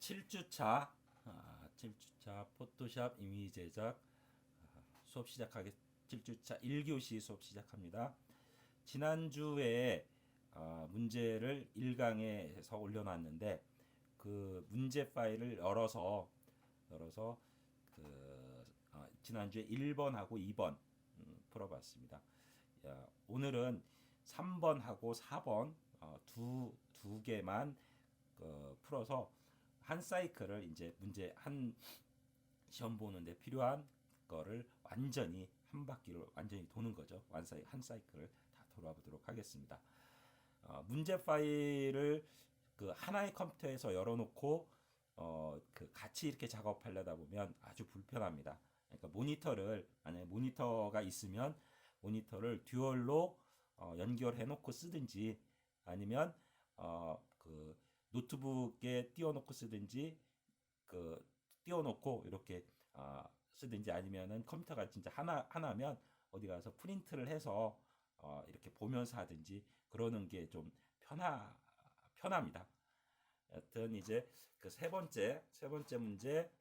7주차 7주차 포토샵 이미지 제작 수업 시작하겠 7주차 1교시 수업 시작합니다. 지난주에 문제를 1강에 해서 올려놨는데 그 문제 파일을 열어서 지난주에 1번하고 2번 풀어봤습니다. 오늘은 3번하고 4번 두 개만 풀어서 한 사이클을 이제 문제 한 시험 보는데 필요한 거를 완전히 한 바퀴를 완전히 도는 거죠. 한 사이클을 다 돌아보도록 하겠습니다. 문제 파일을 그 하나의 컴퓨터에서 열어놓고 그 같이 이렇게 작업하려다 보면 아주 불편합니다. 그러니까 모니터를 만약에 모니터가 있으면 모니터를 듀얼로 연결해놓고 쓰든지 아니면 그 노트북에 띄워놓고 쓰든지 그 띄워놓고 이렇게 쓰든지 아니면은 컴퓨터가 진짜 하나면 어디 가서 프린트를 해서 이렇게 보면서 하든지 그러는 게 좀 편합니다. 여튼 이제 그 세 번째 문제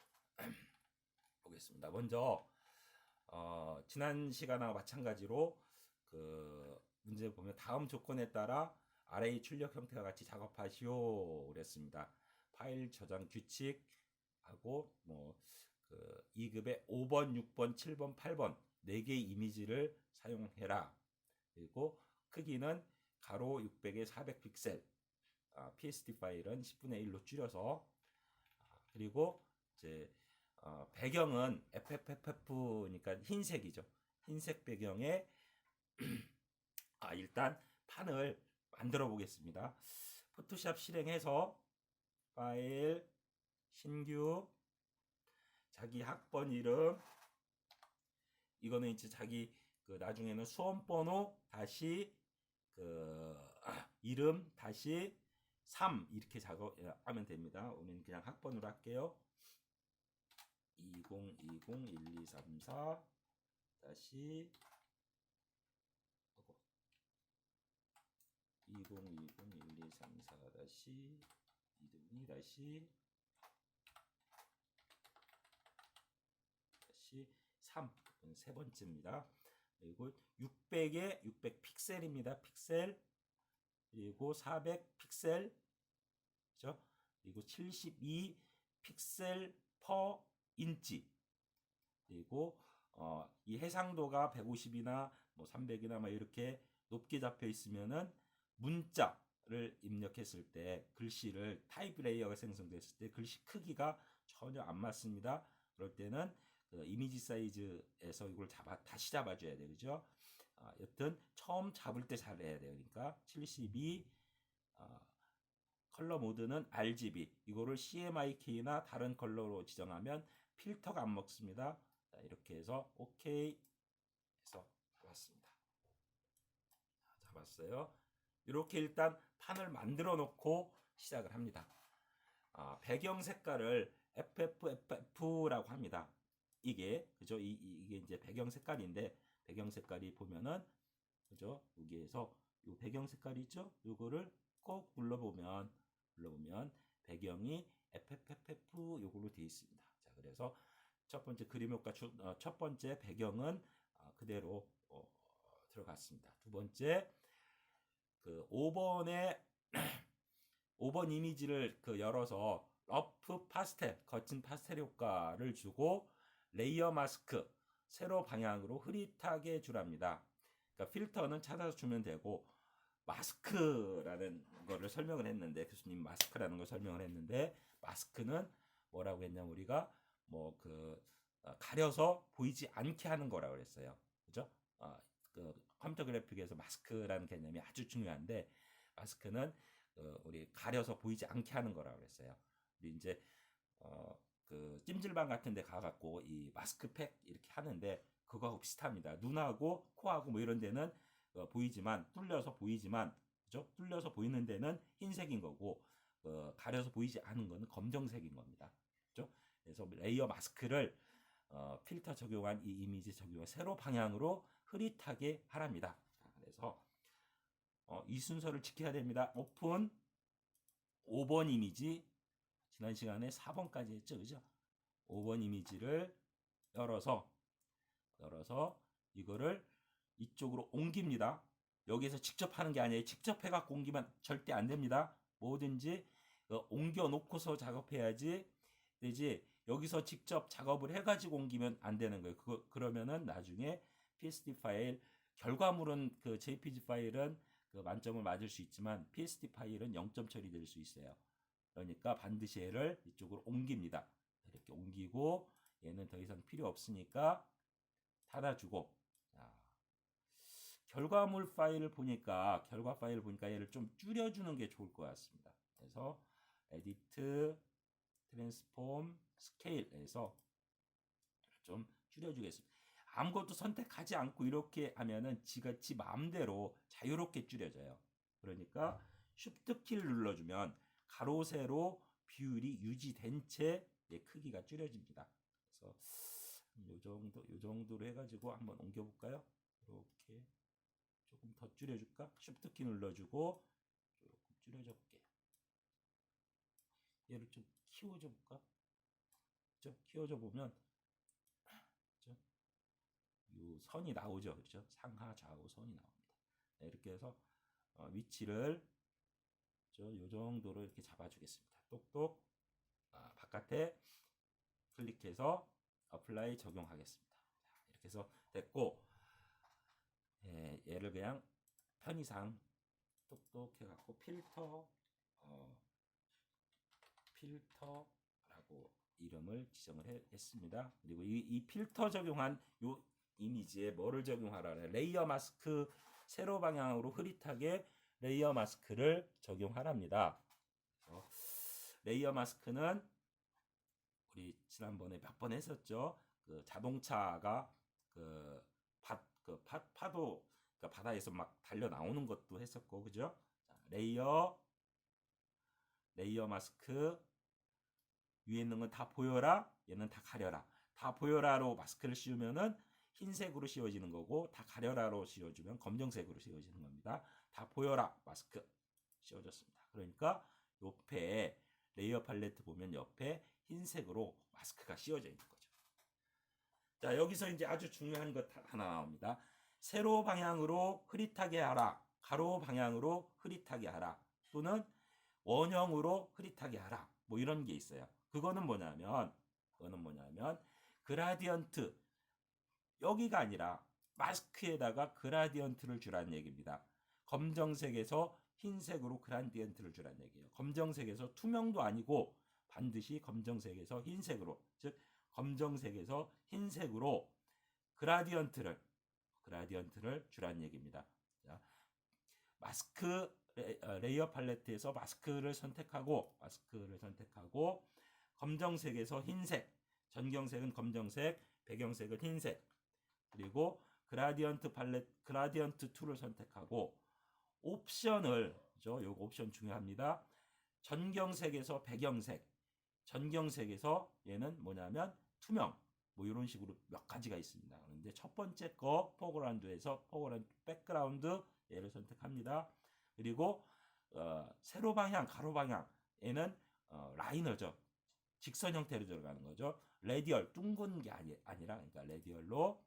보겠습니다. 먼저 지난 시간과 마찬가지로 그 문제 보면 다음 조건에 따라 array 출력 형태와 같이 작업하시오 그랬습니다. 파일 저장 규칙하고 그 2급의 5번, 6번, 7번, 8번 4개의 이미지를 사용해라. 그리고 크기는 가로 600에 400 픽셀, PSD 파일은 10분의 1로 줄여서 그리고 이제 배경은 FFFF니까 흰색이죠. 흰색 배경에 일단 판을 만들어 보겠습니다. 포토샵 실행해서 파일 신규 자기 학번 이름 이거는 이제 자기 그 나중에는 수험 번호 다시 그 이름 다시 3 이렇게 작업하면 됩니다. 우리는 그냥 학번으로 할게요. 2020-1234 다시 2020-1234 다시 2 다시 3 세 번째입니다. 그리고 600에 600 픽셀입니다. 픽셀 그리고 400 픽셀 그죠? 그리고 72 픽셀 퍼 인치 그리고 이 해상도가 150이나 뭐 300이나 뭐 이렇게 높게 잡혀 있으면은 문자를 입력했을 때 글씨를 타입 레이어가 생성됐을 때 글씨 크기가 전혀 안 맞습니다. 그럴 때는 그 이미지 사이즈에서 이걸 다시 잡아줘야 돼요. 그죠? 여튼 처음 잡을 때 잘해야 돼요. 그러니까 72 컬러 모드는 RGB 이거를 CMYK나 다른 컬러로 지정하면 필터가 안 먹습니다. 자, 이렇게 해서 OK 해서 잡았습니다. 잡았어요. 이렇게 일단 판을 만들어 놓고 시작을 합니다. 배경 색깔을 FFFF라고 합니다. 이게 그죠? 이게 이제 배경 색깔인데 배경 색깔이 보면은 그죠? 여기에서 이 배경 색깔이 있죠? 요거를 꼭 눌러보면 배경이 FFFF 요걸로 되어 있습니다. 자, 그래서 첫 번째 그림 효과 첫 번째 배경은 그대로 들어갔습니다. 두 번째 그 5번에 5번 이미지를 열어서 러프 파스텔 거친 파스텔 효과를 주고 레이어 마스크 세로 방향으로 흐릿하게 주랍니다. 그러니까 필터는 찾아서 주면 되고 마스크라는 거를 설명을 했는데 교수님 마스크라는 걸 설명을 했는데 마스크는 뭐라고 했냐면 우리가 가려서 보이지 않게 하는 거라고 그랬어요. 그죠? 그 컴퓨터 그래픽에서 마스크라는 개념이 아주 중요한데 마스크는 우리 가려서 보이지 않게 하는 거라고 그랬어요. 우리 이제 그 찜질방 같은 데 가갖고 이 마스크팩 이렇게 하는데 그거하고 비슷합니다. 눈하고 코하고 뭐 이런 데는 보이지만 뚫려서 보이지만 그죠? 뚫려서 보이는 데는 흰색인 거고 가려서 보이지 않은 거는 검정색인 겁니다. 그죠? 그래서 레이어 마스크를 필터 적용한 이 이미지 적용한 세로 방향으로 흐릿하게 하랍니다. 그래서 이 순서를 지켜야 됩니다. 오픈 5번 이미지 지난 시간에 4번까지 했죠. 그죠? 5번 이미지를 열어서 이거를 이쪽으로 옮깁니다. 여기서 직접 하는 게 아니에요. 직접 해갖고 옮기면 절대 안 됩니다. 뭐든지 옮겨 놓고서 작업해야지 되지. 여기서 직접 작업을 해가지고 옮기면 안 되는 거예요. 그러면은 나중에 PSD 파일, 결과물은 그 JPG 파일은 그 만점을 맞을 수 있지만 PSD 파일은 0점 처리될 수 있어요. 그러니까 반드시 얘를 이쪽으로 옮깁니다. 이렇게 옮기고 얘는 더 이상 필요 없으니까 닫아주고, 자, 결과물 파일을 보니까 얘를 좀 줄여주는 게 좋을 것 같습니다. 그래서 에디트, 트랜스폼, 스케일에서 좀 줄여주겠습니다. 아무것도 선택하지 않고 이렇게 하면은 지 마음대로 자유롭게 줄여져요. 그러니까 쉬프트 키를 눌러주면 가로 세로 비율이 유지된 채 크기가 줄여집니다. 그래서 요 정도로 해가지고 한번 옮겨볼까요? 이렇게 조금 더 줄여줄까? 쉬프트 키 눌러주고 조금 줄여줘 볼게요. 얘를 좀 키워줘 볼까? 그죠? 키워줘 보면 요 선이 나오죠. 그렇죠? 상하 좌우 선이 나옵니다. 네, 이렇게 해서 위치를 요 정도로 이렇게 잡아주겠습니다. 똑똑 바깥에 클릭해서 어플라이 적용하겠습니다. 자, 이렇게 해서 됐고, 얘를 그냥 편의상 똑똑 해갖고 필터라고 이름을 지정을 했습니다. 그리고 이 필터 적용한 요 이미지에 뭐를 적용하라? 레이어 마스크, 세로 방향으로 흐릿하게 레이어 마스크를 적용하랍니다. 레이어 마스크는 우리 지난번에 몇 번 했었죠. 그 자동차가 파도, 그러니까 바다에서 막 달려 나오는 것도 했었고, 그죠? 자, 레이어 마스크 위에 있는 건 다 보여라, 얘는 다 가려라. 다 보여라로 마스크를 씌우면은 흰색으로 씌워지는 거고, 다 가려라로 씌워주면 검정색으로 씌워지는 겁니다. 다 보여라 마스크 씌워졌습니다. 그러니까 옆에 레이어 팔레트 보면 옆에 흰색으로 마스크가 씌워져 있는 거죠. 자, 여기서 이제 아주 중요한 것 하나 나옵니다. 세로 방향으로 흐릿하게 하라, 가로 방향으로 흐릿하게 하라, 또는 원형으로 흐릿하게 하라, 뭐 이런 게 있어요. 그거는 뭐냐면 그라디언트, 여기가 아니라 마스크에다가 그라디언트를 주라는 얘기입니다. 검정색에서 흰색으로 그라디언트를 주라는 얘기예요. 검정색에서 투명도 아니고 반드시 검정색에서 흰색으로, 즉 검정색에서 흰색으로 그라디언트를 주라는 얘기입니다. 자, 마스크 레이어 팔레트에서 마스크를 선택하고 검정색에서 흰색, 전경색은 검정색, 배경색은 흰색, 그리고 그라디언트 툴을 선택하고 옵션을, 요 옵션 중요합니다. 전경색에서 배경색, 전경색에서 얘는 뭐냐면 투명, 뭐 이런 식으로 몇 가지가 있습니다. 그런데 첫 번째 거 포그라운드에서 백그라운드 얘를 선택합니다. 그리고 세로 방향, 가로 방향, 얘는 라이너죠. 직선 형태로 들어가는 거죠. 레디얼, 둥근 게 아니라, 그러니까 레디얼로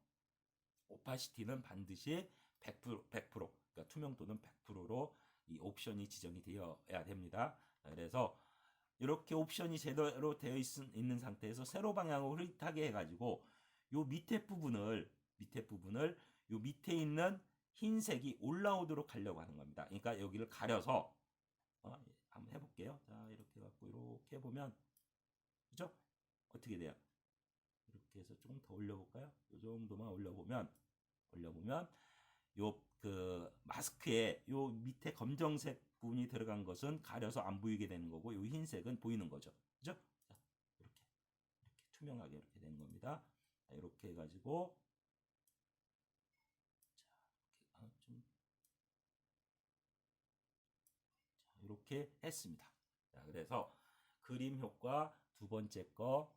오파시티는 반드시 100%, 그러니까 투명도는 100%로 이 옵션이 지정이 되어야 됩니다. 그래서 이렇게 옵션이 제대로 되어 있는 상태에서 세로 방향으로 흐릿하게 해가지고 요 밑에 부분을 요 밑에 있는 흰색이 올라오도록 하려고 하는 겁니다. 그러니까 여기를 가려서 한번 해볼게요. 자, 이렇게 해갖고 이렇게 해보면, 그죠? 어떻게 돼요? 이렇게 해서 조금 더 올려볼까요? 이 정도만 올려보면 요 그 마스크에 요 밑에 검정색 부분이 들어간 것은 가려서 안 보이게 되는 거고, 요 흰색은 보이는 거죠. 그죠? 자, 이렇게 투명하게 이렇게 되는 겁니다. 자, 이렇게 해가지고 이렇게 했습니다. 자, 그래서 그림 효과 두 번째 거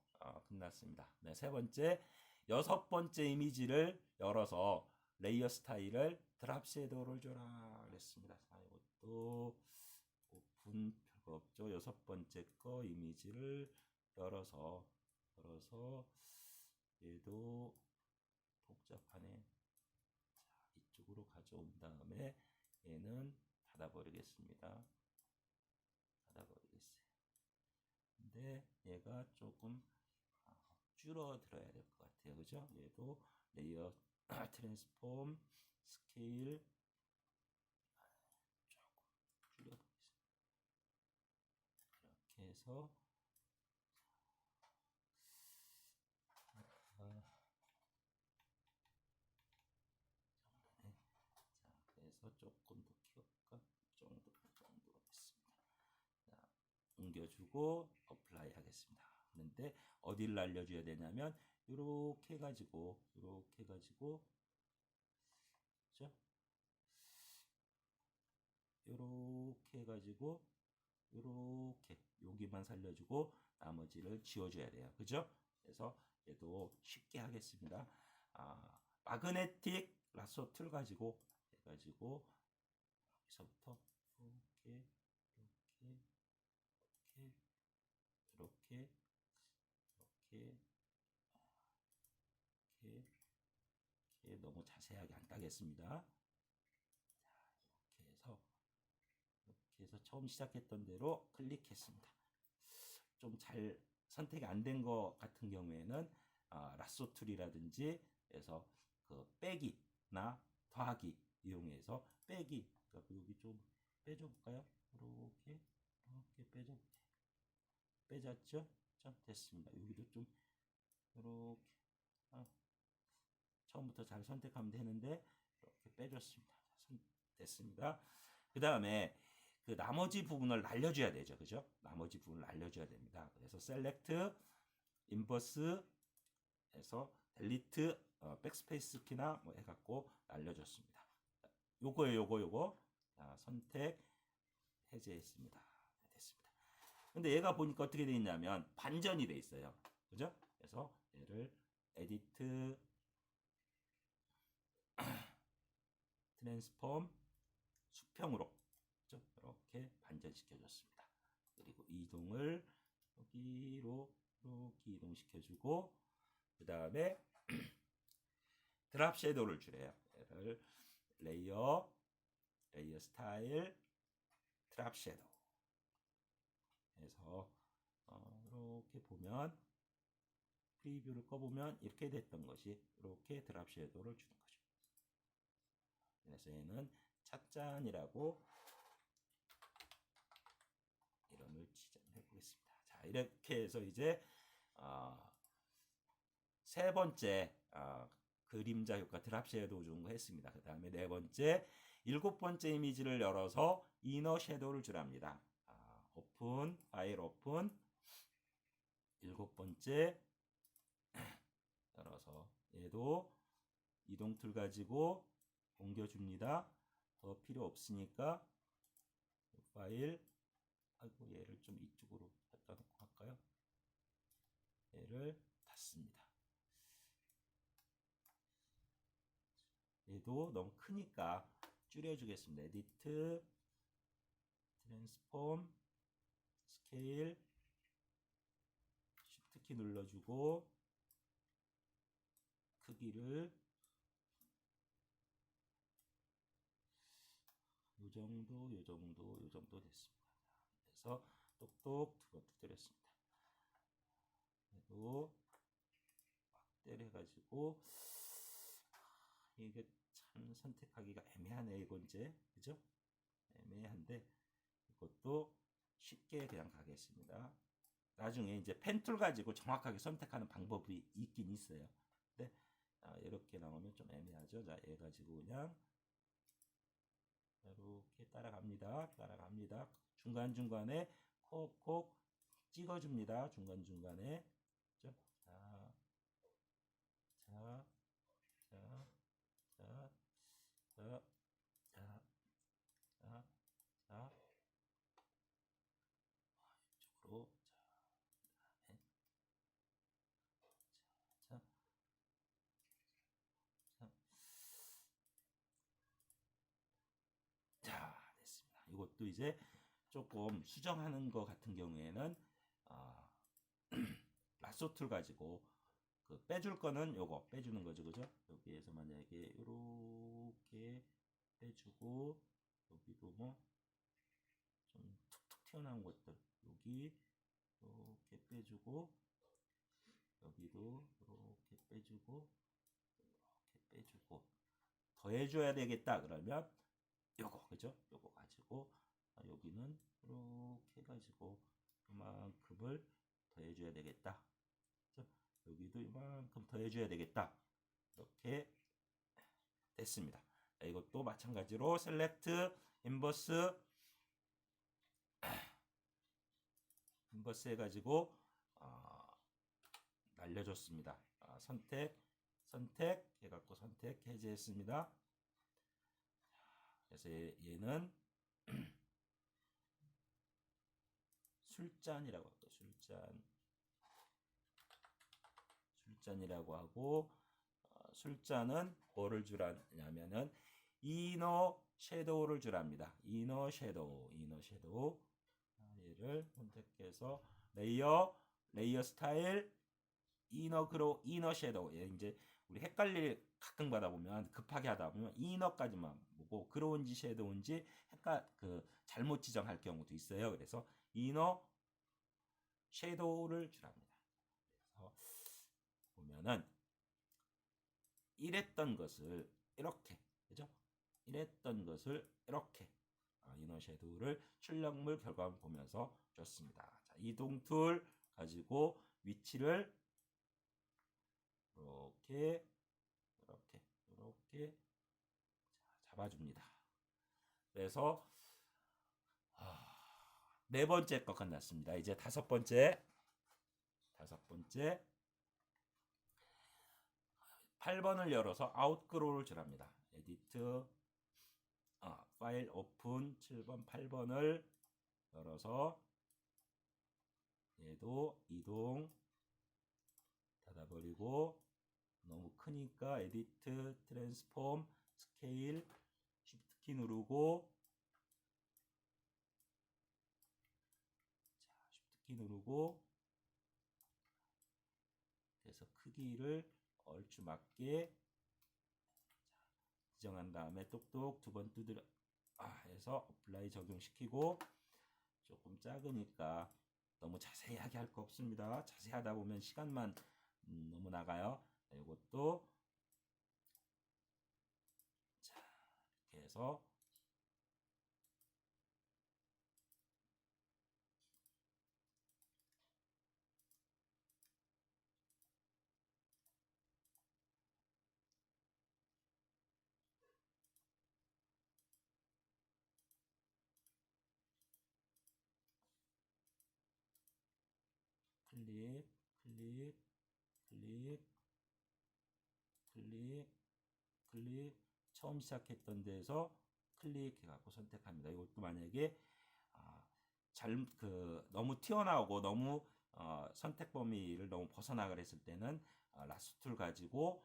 끝났습니다. 네, 세 번째, 여섯 번째 이미지를 열어서 레이어 스타일을 드랍 섀도우를 줘라 그랬습니다. 자, 이것도 오픈 없죠. 여섯 번째 거 이미지를 열어서 얘도 복잡하네. 자, 이쪽으로 가져온 다음에 얘는 닫아버리겠습니다. 닫아버리겠어요. 근데 얘가 조금 줄어들어야 될 것 같아요. 그죠? 얘도 레이어 트랜스폼 스케일 조금 줄여보겠습니다. 이렇게 해서 그래서 조금 더 키울까? 정도가 됐습니다. 자, 옮겨주고 어플라이 하겠습니다. 그런데 어디를 알려줘야 되냐면 이렇게 해가지고 그죠? 이렇게 해가지고 이렇게 여기만 살려주고 나머지를 지워줘야 돼요. 그죠? 그래서 얘도 쉽게 하겠습니다. 마그네틱 라sso 툴 가지고 해가지고 여기서부터 이렇게 너무 자세하게 안 따겠습니다. 이렇게 해서 처음 시작했던 대로 클릭했습니다. 좀 잘 선택이 안 된 것 같은 경우에는 라sso 툴이라든지 해서 그 빼기나 더하기 이용해서 빼기, 그러니까 여기 좀 빼줘볼까요? 이렇게 빼졌죠? 자, 됐습니다. 여기도 좀 이렇게 처음부터 잘 선택하면 되는데 이렇게 빼줬습니다. 됐습니다. 그 다음에 그 나머지 부분을 날려줘야 되죠. 그죠? 나머지 부분을 날려줘야 됩니다. 그래서 셀렉트, 인버스 해서 델리트, 백스페이스 키나 뭐 해갖고 날려줬습니다. 요거. 자, 선택, 해제했습니다. 됐습니다. 근데 얘가 보니까 어떻게 돼 있냐면 반전이 돼 있어요. 그죠? 그래서 얘를 에디트, 트랜스폼, 수평으로 이렇게 반전시켜줬습니다. 그리고 이동을 여기로 이렇게 이동시켜주고 그 다음에 드랍 섀도우를 줄여요. 얘를 레이어 스타일, 드랍 섀도우 해서 이렇게 보면 프리뷰를 꺼보면 이렇게 됐던 것이 이렇게 드랍 섀도우를 주는 거죠. 그래서 얘는 찻잔이라고 이름을 지정해 보겠습니다. 자, 이렇게 해서 이제 세 번째 그림자 효과 드랍 섀도우 주는 거 했습니다. 그 다음에 네 번째, 일곱 번째 이미지를 열어서 이너 섀도우를 주랍니다. 오픈, 파일 오픈, 일곱 번째 열어서 얘도 이동 툴 가지고 옮겨줍니다. 더 필요 없으니까 파일, 얘를 좀 이쪽으로 갖다 놓고 할까요? 얘를 닫습니다. 얘도 너무 크니까 줄여주겠습니다. 에디트, 트랜스폼, 스케일, 쉬프트 키 눌러주고 크기를 요 정도 됐습니다. 그래서 똑똑 두드렸습니다. 그래도 확대를 해가지고 이게 참 선택하기가 애매하네. 이거 이제 그죠? 애매한데 이것도 쉽게 그냥 가겠습니다. 나중에 이제 펜툴 가지고 정확하게 선택하는 방법이 있긴 있어요. 근데 이렇게 나오면 좀 애매하죠. 자, 얘 가지고 그냥 이렇게 따라갑니다. 중간중간에 콕콕 찍어줍니다. 중간중간에. 그렇죠? 이쪽으로. 자, 됐습니다. 이것도 이제 조금 수정하는 거 같은 경우에는 라sso 툴 가지고 그 빼줄 거는 요거 빼주는 거죠, 그죠? 여기에서 만약에 이렇게 빼주고 여기도 뭐 좀 툭툭 튀어나온 것들 여기 이렇게 빼주고 여기도 이렇게 빼주고 이렇게 빼주고 더 해줘야 되겠다 그러면 요거 그죠? 요거 가지고 여기는 이렇게 해가지고 이만큼을 더 해줘야 되겠다. 그죠? 여기도 이만큼 더 해줘야 되겠다. 이렇게 됐습니다. 이것도 마찬가지로 셀렉트 인버스 해가지고 날려줬습니다. 선택 해갖고 선택 해제했습니다. 그래서 얘는 술잔이라고 하고 술잔이라고 하고 술잔은 뭐를 주라냐면은 이너 섀도우를 주랍니다. 이너 섀도우 얘를 선택해서 레이어 스타일 이너 그로 이너 섀도우 얘 이제 우리 헷갈릴 가끔 가다 보면 급하게 하다 보면 이너까지만 보고 그로운지 섀도우인지 잘못 지정할 경우도 있어요. 그래서 이너 섀도우를 주랍니다. 그래서 보면은 이랬던 것을 이렇게 그죠? 이랬던 것을 이렇게 이너 섀도우를 출력물 결과물 보면서 줬습니다. 자, 이동 툴 가지고 위치를 이렇게 잡아줍니다. 그래서 네 번째 거 끝났습니다. 이제 다섯 번째 8번을 열어서 아웃그로우를 주랍니다. 에디트 파일 오픈 7번 8번을 열어서 얘도 이동 닫아버리고 너무 크니까 에디트 트랜스폼 스케일 쉬프트 키 누르고 그래서 크기를 얼추 맞게 지정한 다음에 똑똑 두 번 두드려 해서 어플라이 적용시키고 조금 작으니까 너무 자세히 하게 할 거 없습니다. 자세히 하다 보면 시간만 너무 나가요. 이것도 자 이렇게 해서 클릭 처음 시작했던 데에서 클릭해갖고 선택합니다. 이것도 만약에 너무 튀어나오고 너무 선택 범위를 너무 벗어나가 했을 때는 라sso 툴 가지고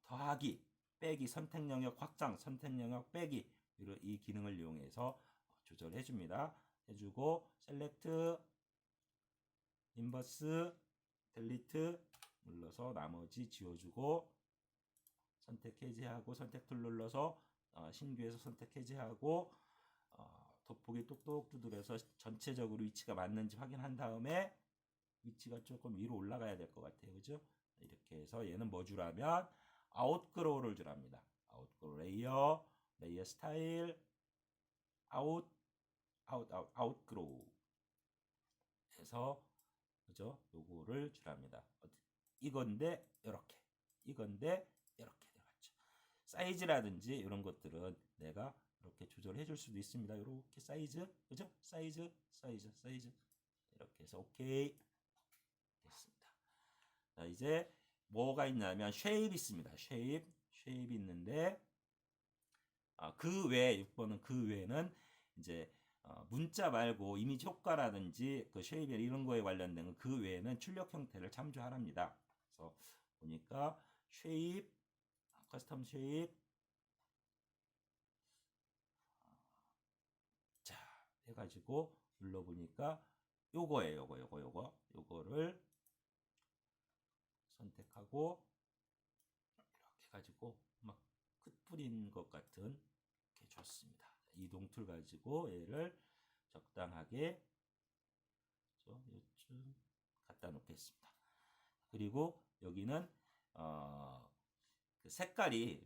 더하기 빼기 선택 영역 확장 선택 영역 빼기 이 기능을 이용해서 조절해 줍니다. 해주고 셀렉트 인버스 델리트 눌러서 나머지 지워주고 선택 해제하고 선택 툴 눌러서 신규에서 선택 해제하고 돋보기 똑똑 두드려서 전체적으로 위치가 맞는지 확인한 다음에 위치가 조금 위로 올라가야 될 것 같아요. 그죠? 이렇게 해서 얘는 뭐 주라면 아웃그로우를 주랍니다. 아웃그로우 레이어 스타일 아웃그로우 해서 그죠? 요거를 주랍니다. 이건데 이건데 이렇게 들어갔죠. 사이즈라든지 이런 것들은 내가 이렇게 조절해 줄 수도 있습니다. 이렇게 사이즈 그죠? 사이즈 이렇게 해서 오케이 됐습니다. 자, 이제 뭐가 있냐면 쉐입이 있습니다. 쉐입이 있는데 그 외에 6번은 그 외에는 이제 문자 말고 이미지 효과라든지 그 쉐입 이런 거에 관련된 그 외에는 출력 형태를 참조하랍니다. 그래서 보니까 쉐입 커스텀 쉐입 자 해가지고 눌러보니까 요거예요. 요거를 선택하고 이렇게 해가지고 막 흩뿌린 것 같은 게 좋습니다. 이동 툴 가지고 얘를 적당하게 요쯤 갖다 놓겠습니다. 그리고 여기는 그 색깔이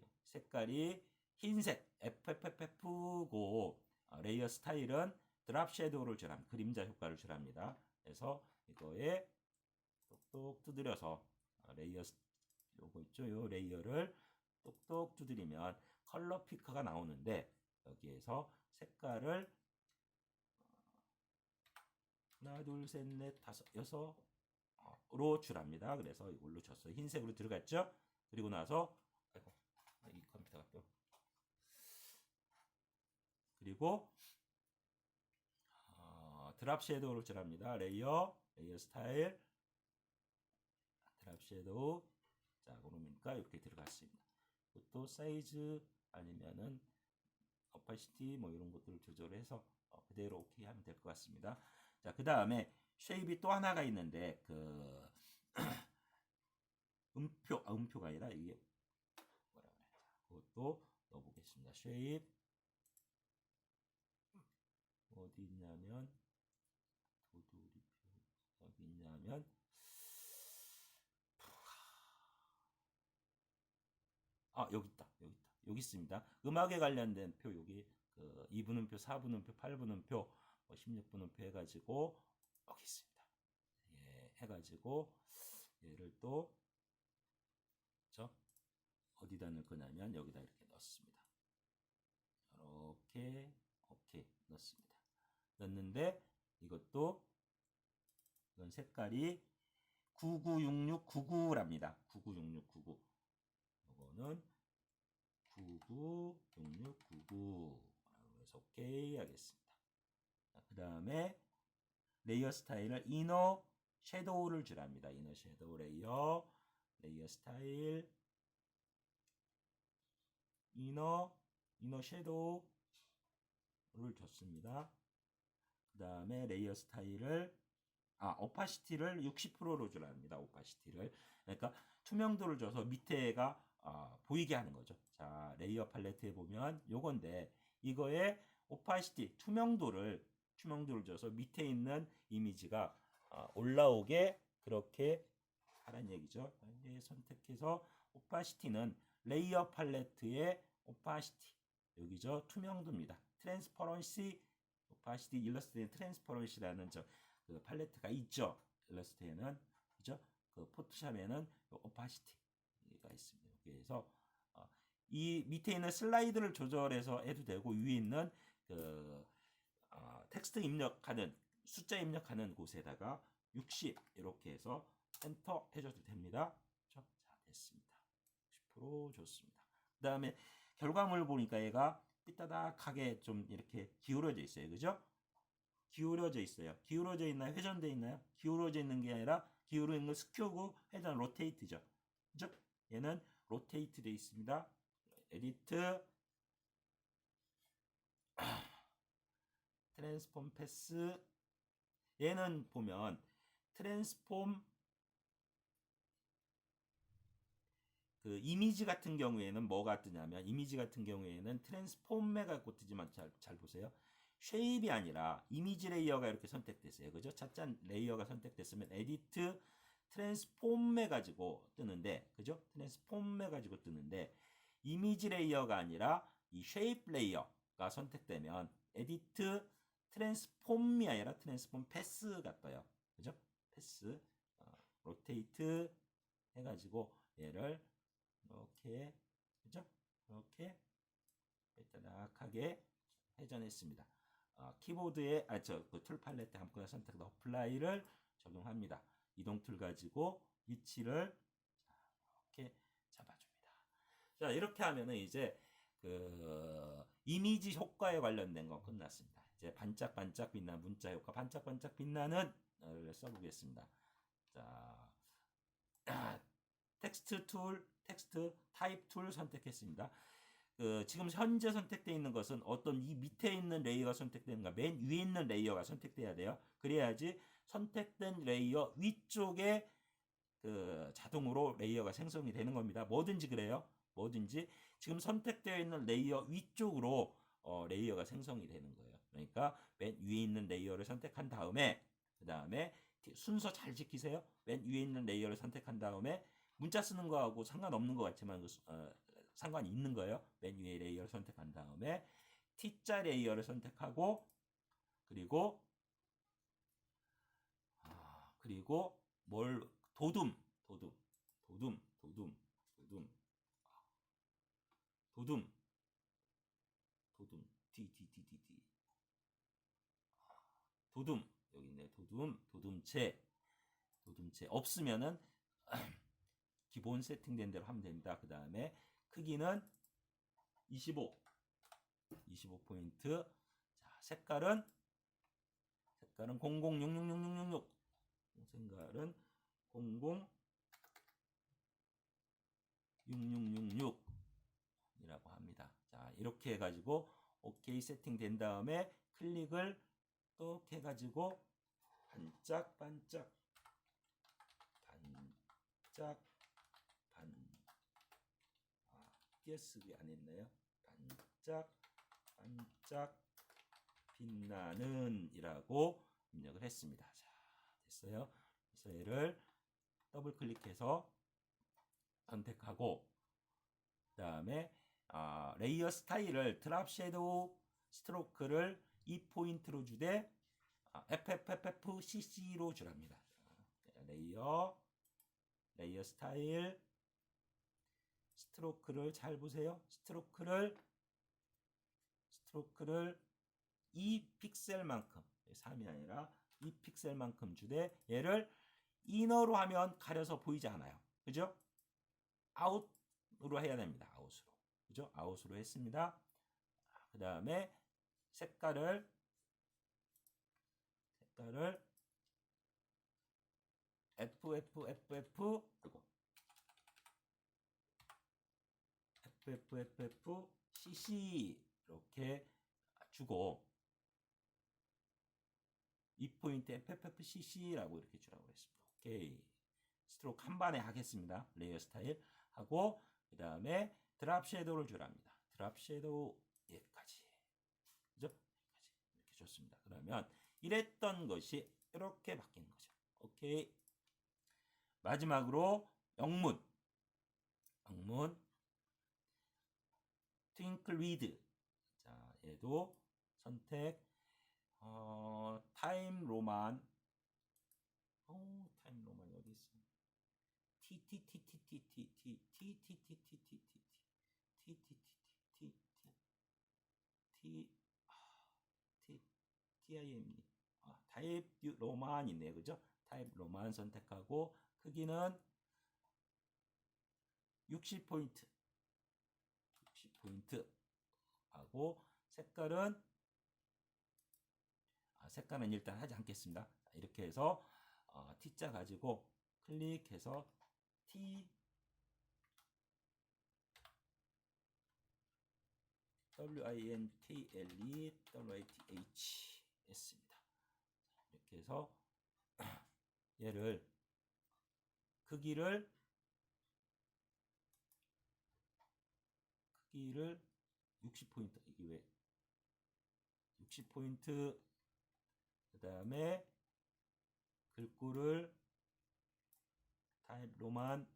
흰색 FFF고 레이어 스타일은 드랍 섀도우를 줄합니다. 그림자 효과를 줄합니다. 그래서 이거에 똑똑 두드려서 요거 있죠? 요 레이어를 똑똑 두드리면 컬러 피커가 나오는데 여기에서 색깔을 하나, 둘, 셋, 넷, 다섯, 여섯로 줄합니다. 그래서 이걸로 줬어요. 흰색으로 들어갔죠? 그리고 나서 이 컴퓨터가 또 그리고 드랍 섀도우를 칠합니다. 레이어 스타일, 드랍 섀도우. 자, 그러니까 이렇게 들어갔습니다. 또 사이즈 아니면은 오파시티 뭐 이런 것들을 조절해서 그대로 오케이 하면 될 것 같습니다. 자, 그 다음에 쉐입이 또 하나가 있는데 그 음표가 아니라 이게 뭐라 그래? 그것도 넣어보겠습니다. 쉐입 어디 있냐면 도돌이표 어디 있냐면 여기 있습니다. 음악에 관련된 표 여기 그 2분음표, 4분음표, 8분음표, 16분음표 해가지고 여기 있습니다. 예, 해가지고 얘를 또 어디다 넣을 거냐면 여기다 이렇게 넣습니다. 이렇게 오케이 넣습니다. 넣는데 이것도 이건 색깔이 996699랍니다. 996699. 이거는 996699. 그래서 오케이 하겠습니다. 그 다음에 레이어 스타일을 이너 섀도우를 줄합니다. 이너 섀도우 레이어 스타일 이너 섀도우를 줬습니다. 그 다음에 레이어 스타일을 오파시티를 60%로 줄합니다. 오파시티를. 그러니까 투명도를 줘서 밑에가 보이게 하는 거죠. 자, 레이어 팔레트에 보면 요건데 이거에 오파시티 투명도를 줘서 밑에 있는 이미지가 올라오게 그렇게 하라는 얘기죠. 선택해서 오파시티는 레이어 팔레트의 오파시티 여기죠. 투명도입니다. 트랜스퍼런시 오파시티 일러스트에 트랜스퍼런시라는 그 팔레트가 있죠. 일러스트에는 그죠? 그 포토샵에는 오파시티가 있습니다. 그래서 이 밑에 있는 슬라이드를 조절해서 해도 되고 위에 있는 그 텍스트 입력하는 숫자 입력하는 곳에다가 60 이렇게 해서 엔터 해줘도 됩니다. 자, 됐습니다. 60% 좋습니다. 그 다음에 결과물 보니까 얘가 삐따닥하게 좀 이렇게 기울어져 있어요. 그죠? 기울어져 있어요. 기울어져 있나요? 회전돼 있나요? 기울어져 있는 게 아니라 기울어 있는 거 스큐고 회전 로테이트죠. 그죠? 얘는 로테이트 돼 있습니다. 에디트 트랜스폼 패스 얘는 보면 트랜스폼 그 이미지 같은 경우에는 뭐가 뜨냐면 이미지 같은 경우에는 트랜스폼에 갖고 뜨지만 잘 보세요. 쉐입이 아니라 이미지 레이어가 이렇게 선택됐어요. 그죠? 차짠 레이어가 선택됐으면 에디트 트랜스폼 해가지고 뜨는데 그죠? 트랜스폼 해가지고 뜨는데 이미지 레이어가 아니라 이 쉐입 레이어가 선택되면 에디트 트랜스폼이 아니라 트랜스폼 패스가 떠요. 그죠? 패스 로테이트 해가지고 얘를 이렇게 그죠? 이렇게 빼다닥하게 회전했습니다. 키보드에 그 툴 팔레트 아무거나 선택해서 어플라이를 적용합니다. 이동 툴 가지고 위치를 이렇게 잡아줍니다. 자, 이렇게 하면은 이제 그 이미지 효과에 관련된 건 끝났습니다. 이제 반짝반짝 빛나는 문자 효과, 반짝반짝 빛나는 써보겠습니다. 자, 텍스트 타입 툴 선택했습니다. 지금 현재 선택되어 있는 것은 어떤 이 밑에 있는 레이어가 선택되는가, 맨 위에 있는 레이어가 선택돼야 돼요. 그래야지 선택된 레이어 위쪽에 자동으로 레이어가 생성이 되는 겁니다. 뭐든지 그래요. 뭐든지 지금 선택되어 있는 레이어 위쪽으로 레이어가 생성이 되는 거예요. 그러니까 맨 위에 있는 레이어를 선택한 다음에 그 다음에 순서 잘 지키세요. 맨 위에 있는 레이어를 선택한 다음에 문자 쓰는 거하고 상관없는 것 같지만 상관이 있는 거예요. 맨 위에 레이어를 선택한 다음에 T자 레이어를 선택하고 그리고 뭘 도둠 도둠 여기 있네. 도둠체 없으면은 기본 세팅된 대로 하면 됩니다. 그 다음에 크기는 25포인트. 자, 색깔은 00666666. 색깔은 006666이라고 합니다. 자, 이렇게 해가지고 OK 세팅된 다음에 클릭을 또 해가지고 반짝반짝 띄어쓰기 안 했네요. 반짝 빛나는 이라고 입력을 했습니다. 자, 됐어요. 그래서 얘를 더블 클릭해서 선택하고 그 다음에 레이어 스타일을 드랍 섀도우 스트로크를 2포인트로 주되 FFFFCC로 주랍니다. 레이어 스타일 스트로크를 잘 보세요. 스트로크를 2픽셀만큼 3이 아니라 2픽셀만큼 주되 얘를 이너로 하면 가려서 보이지 않아요. 그죠? 아웃으로 해야 됩니다. 아웃으로. 그죠? 아웃으로 했습니다. 그 다음에 색깔을 FFFF CC 이렇게 주고 2포인트 FFCC라고 이렇게 주라고 했습니다. 오케이. 스트로크 한 번에 하겠습니다. 레이어 스타일 하고 그 다음에 드랍 섀도우를 주랍니다. 드랍 섀도우 여기까지. 그죠? 이렇게 줬습니다. 그러면 이랬던 것이 이렇게 바뀌는 거죠. 오케이. 마지막으로 영문 트윙클 리드. 자, 얘도 선택 타임 로만 타임 로만이 어디 있어? TIM 타입 로만 있네요. 그죠? 타입 로만 선택하고 크기는 60포인트 하고 색깔은 일단 하지 않겠습니다. 이렇게 해서 T자 가지고 클릭해서 WINTLEWITH 했습니다. 이렇게 해서 얘를 크기를 60포인트 이게 왜 60포인트 그 다음에 글꼴을 타입 로만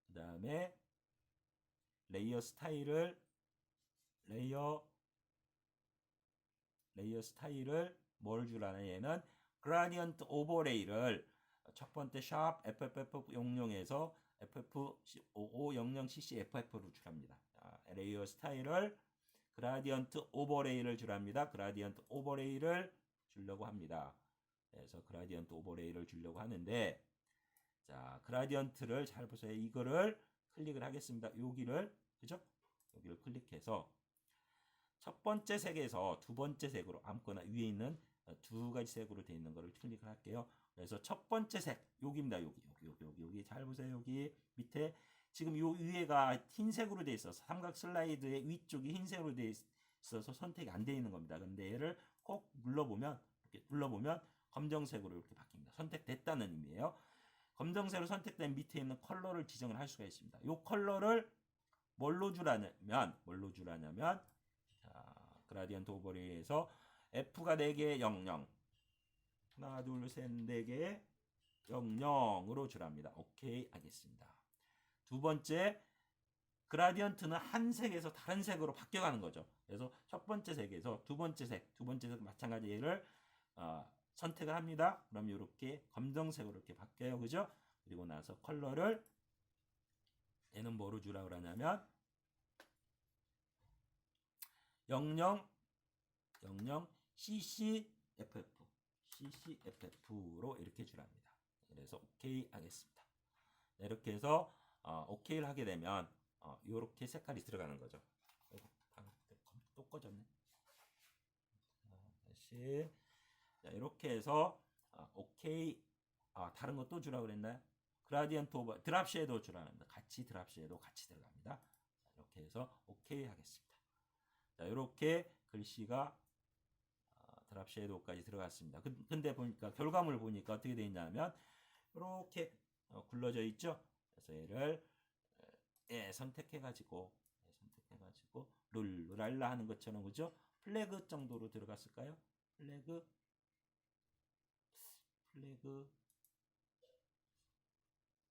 그 다음에 레이어 스타일을 뭘 주라는 얘는 그라디언트 오버레이를 첫 번째 샵 FFF 용령에서 FF5500cc FF로 주랍니다. 레이어 스타일을 그라디언트 오버레이를 주랍니다. 그라디언트 오버레이를 주려고 합니다. 그래서 그라디언트 오버레이를 주려고 하는데 자, 그라디언트를 잘 보세요. 이거를 클릭을 하겠습니다. 여기를 그죠? 여기를 클릭해서 첫 번째 색에서 두 번째 색으로 아무거나 위에 있는 두 가지 색으로 되어 있는 거를 클릭을 할게요. 그래서 첫 번째 색 여기입니다. 여기 여기 잘 보세요. 여기 밑에 지금 요 위에가 흰색으로 돼 있어서 삼각 슬라이드의 위쪽이 흰색으로 돼 있어서 선택이 안 돼 있는 겁니다. 근데 얘를 꼭 눌러보면 이렇게 눌러보면 검정색으로 이렇게 바뀝니다. 선택됐다는 의미예요. 검정색으로 선택된 밑에 있는 컬러를 지정을 할 수가 있습니다. 이 컬러를 뭘로 주라냐면 자, 그라디언트 오버레이에서 F가 4개 00 하나 둘 셋 4개 00으로 주랍니다. 오케이 하겠습니다. 두 번째 그라디언트는 한 색에서 다른 색으로 바뀌어가는 거죠. 그래서 첫 번째 색에서 두 번째 색 마찬가지 얘를 선택을 합니다. 그럼 이렇게 검정색으로 이렇게 바뀌어요. 그죠? 그리고 나서 컬러를 얘는 뭐로 주라 그러냐면 00 CCFF로 이렇게 주랍니다. 그래서 오케이 하겠습니다. 이렇게 해서 오케이를 하게 되면 이렇게 색깔이 들어가는 거죠. 또 꺼졌네. 다시 자, 이렇게 해서 오케이 다른 거 또 주라고 그랬나요? 그라디언트 오버 드랍 섀도우 주라는데 같이 드랍 섀도우 같이 들어갑니다. 자, 이렇게 해서 오케이 하겠습니다. 자, 이렇게 글씨가 드랍 섀도우까지 들어갔습니다. 근데 보니까 결과물 보니까 어떻게 되어 있냐면 이렇게 굴러져 있죠. 그래서 얘를 선택해가지고 룰랄라 하는 것처럼 그죠? 플래그 정도로 들어갔을까요? 플래그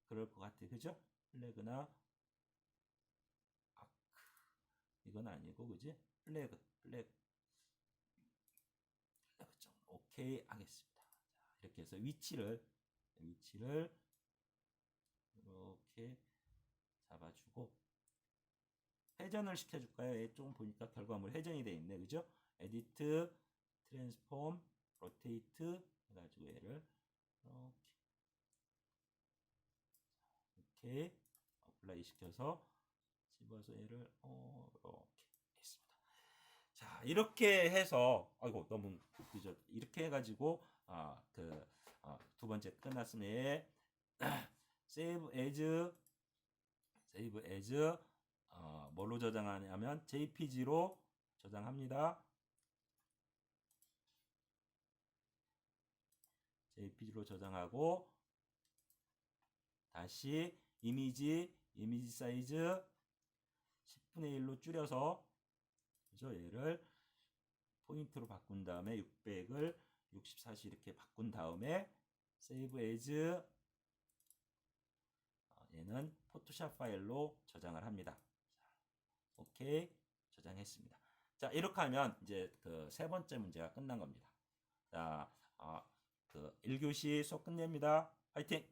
그럴 것 같아요. 그죠? 플래그나 아크 이건 아니고 그지? 플래그 오케이 하겠습니다. 자, 이렇게 해서 위치를 이렇게 잡아주고 회전을 시켜줄까요? 얘 조금 보니까 결과물 회전이 돼 있네, 그죠? 에디트, 트랜스폼, 로테이트 해가지고 얘를 이렇게 어플라이 시켜서 집어서 얘를 이렇게 했습니다. 자, 이렇게 해서 아이고 너무 늦었. 이렇게 해가지고 두 번째 끝났으니 save as 뭘로 저장하냐면 JPG로 저장합니다. JPG로 저장하고 다시 이미지 사이즈 10분의 1로 줄여서 그죠? 얘를 포인트로 바꾼 다음에 600을 64시 이렇게 바꾼 다음에 save as 얘는 포토샵 파일로 저장을 합니다. 오케이 저장했습니다. 자 이렇게 하면 이제 그 세 번째 문제가 끝난 겁니다. 자 1교시 수업 끝냅니다. 화이팅!